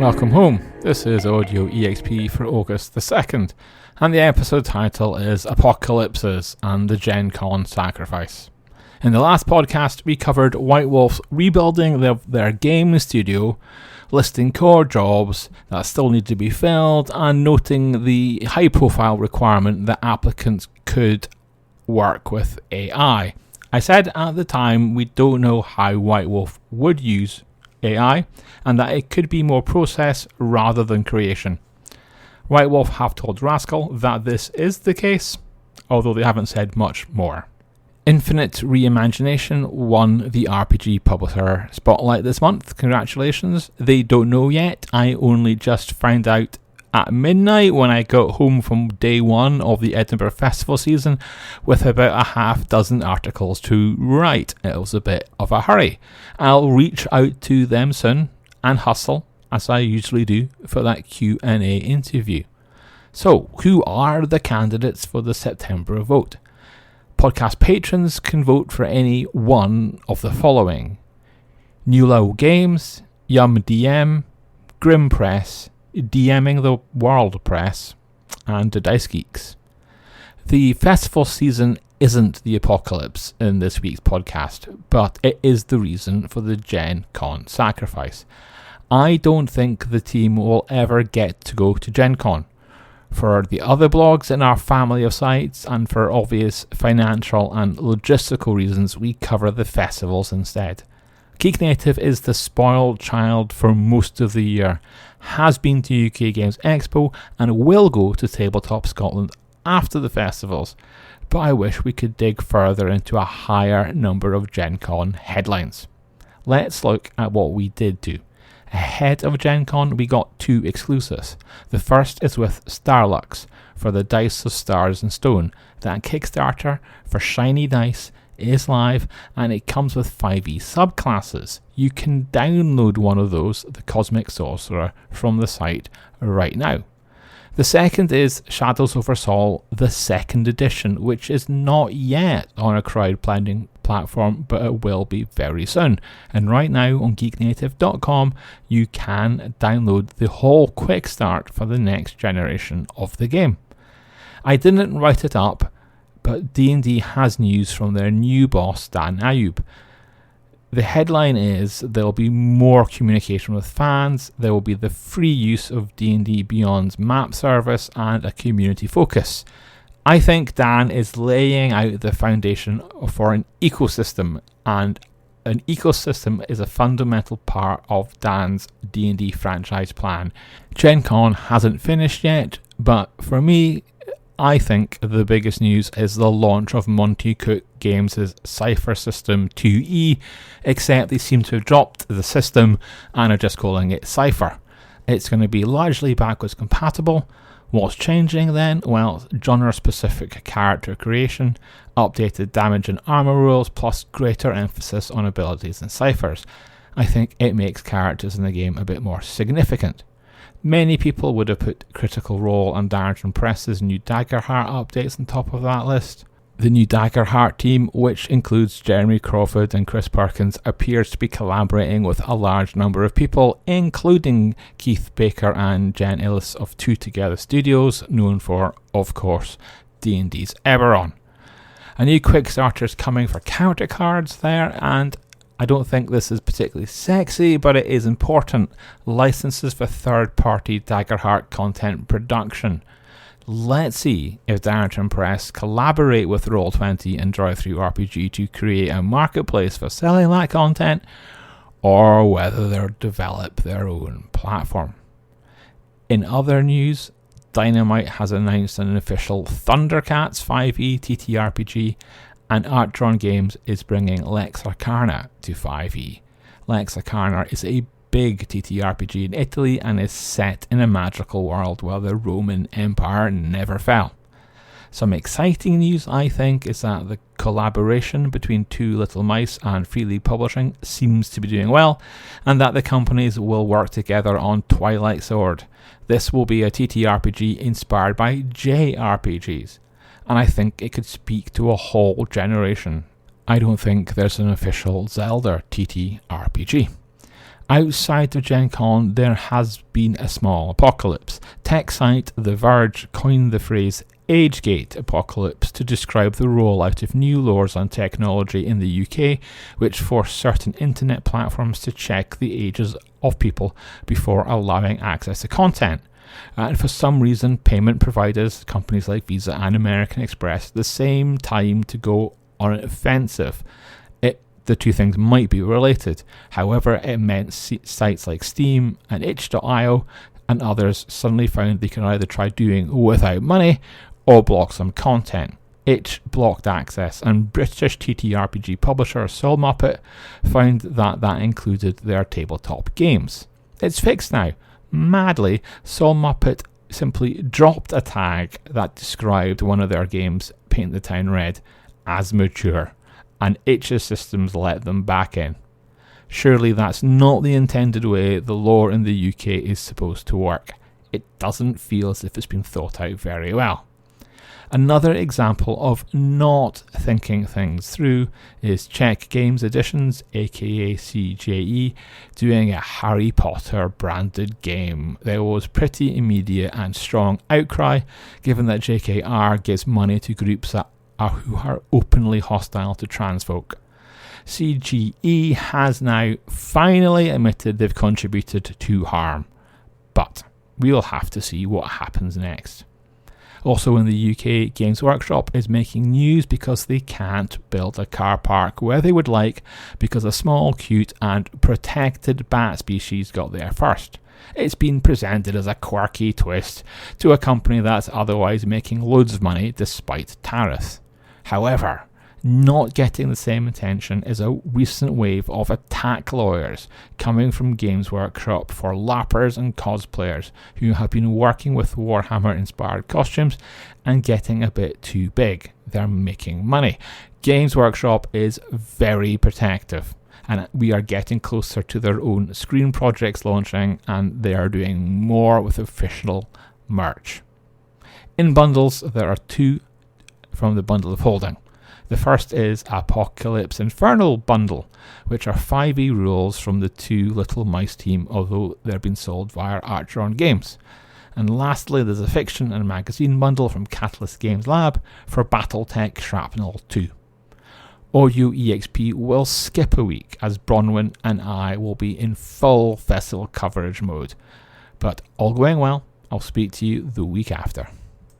Welcome home. This is Audio EXP for August the 2nd, and the episode title is Apocalypses and the Gen Con Sacrifice. In the last podcast, we covered White Wolf's rebuilding their game studio, listing core jobs that still need to be filled, and noting the high-profile requirement that applicants could work with AI. I said at the time we don't know how White Wolf would use AI, and that it could be more process rather than creation. White Wolf have told Rascal that this is the case, although they haven't said much more. Infinite Reimagination won the RPG Publisher Spotlight this month. Congratulations. They don't know yet. I only just found out at midnight when I got home from day one of the Edinburgh Festival season with about a half dozen articles to write. It was a bit of a hurry. I'll reach out to them soon and hustle, as I usually do, for that Q&A interview. So, who are the candidates for the September vote? Podcast patrons can vote for any one of the following: New Low Games, Yum DM, Grim Press, DMing the World Press, and the Dice Geeks. The festival season isn't the apocalypse in this week's podcast, but it is the reason for the Gen Con sacrifice. I don't think the team will ever get to go to Gen Con. For the other blogs in our family of sites, and for obvious financial and logistical reasons, we cover the festivals instead. Geek Native is the spoiled child for most of the year, has been to UK Games Expo, and will go to Tabletop Scotland after the festivals, but I wish we could dig further into a higher number of Gen Con headlines. Let's look at what we did do. Ahead of Gen Con, we got two exclusives. The first is with Starlux for the Dice of Stars and Stone. That Kickstarter for Shiny Dice is live, and it comes with 5e subclasses. You can download one of those, the Cosmic Sorcerer, from the site right now. The second is Shadows over Sol, the second edition, which is not yet on a crowdfunding platform, but it will be very soon. And right now on geeknative.com, you can download the whole quick start for the next generation of the game. I didn't write it up, but D&D has news from their new boss, Dan Ayub. The headline is there will be more communication with fans, there will be the free use of D&D Beyond's map service, and a community focus. I think Dan is laying out the foundation for an ecosystem, and an ecosystem is a fundamental part of Dan's D&D franchise plan. Gen Con hasn't finished yet, but for me, I think the biggest news is the launch of Monty Cook Games' Cypher System 2E, except they seem to have dropped the system and are just calling it Cypher. It's going to be largely backwards compatible. What's changing then? Well, genre-specific character creation, updated damage and armor rules, plus greater emphasis on abilities and ciphers. I think it makes characters in the game a bit more significant. Many people would have put Critical Role and Darren Press's new Daggerheart updates on top of that list. The new Daggerheart team, which includes Jeremy Crawford and Chris Perkins, appears to be collaborating with a large number of people, including Keith Baker and Jen Ellis of Two Together Studios, known for, of course, D&D's Eberron. A new Quickstarter is coming for character cards there, and I don't think this is particularly sexy, but it is important. Licenses for third-party Daggerheart content production. Let's see if Darrington Press collaborate with Roll20 and DriveThruRPG to create a marketplace for selling that content, or whether they'll develop their own platform. In other news, Dynamite has announced an official ThunderCats 5e TTRPG, and Artron Games is bringing Lex Arcana to 5e. Lex Arcana is a big TTRPG in Italy and is set in a magical world where the Roman Empire never fell. Some exciting news, I think, is that the collaboration between Two Little Mice and Freely Publishing seems to be doing well, and that the companies will work together on Twilight Sword. This will be a TTRPG inspired by JRPGs, and I think it could speak to a whole generation. I don't think there's an official Zelda TTRPG. Outside of Gen Con, there has been a small apocalypse. Tech site The Verge coined the phrase Agegate Apocalypse to describe the rollout of new laws on technology in the UK, which force certain internet platforms to check the ages of people before allowing access to content. And for some reason, payment providers, companies like Visa and American Express, the same time to go on an offensive. The two things might be related. However, it meant sites like Steam and itch.io and others suddenly found they could either try doing without money or block some content. Itch blocked access, and British TTRPG publisher Soul Muppet found that included their tabletop games. It's fixed now. Madly, Soul Muppet simply dropped a tag that described one of their games, Paint the Town Red, as mature, and Itch's systems let them back in. Surely that's not the intended way the lore in the UK is supposed to work. It doesn't feel as if it's been thought out very well. Another example of not thinking things through is Czech Games Editions, aka CGE, doing a Harry Potter branded game. There was pretty immediate and strong outcry, given that JKR gives money to groups that who are openly hostile to trans folk. CGE has now finally admitted they've contributed to harm, but we'll have to see what happens next. Also in the UK, Games Workshop is making news because they can't build a car park where they would like, because a small, cute and protected bat species got there first. It's been presented as a quirky twist to a company that's otherwise making loads of money despite tariffs. However, not getting the same attention is a recent wave of attack lawyers coming from Games Workshop for LARPers and cosplayers who have been working with Warhammer-inspired costumes and getting a bit too big. They're making money. Games Workshop is very protective, and we are getting closer to their own screen projects launching, and they are doing more with official merch. In bundles, there are two from the bundle of holding. The first is Apocalypse Infernal bundle, which are 5e rules from the two Little Mice team, although they're being sold via Archeron Games. And lastly, there's a fiction and magazine bundle from Catalyst Games Lab for Battletech Shrapnel 2. Audio EXP will skip a week, as Bronwyn and I will be in full festival coverage mode. But all going well, I'll speak to you the week after.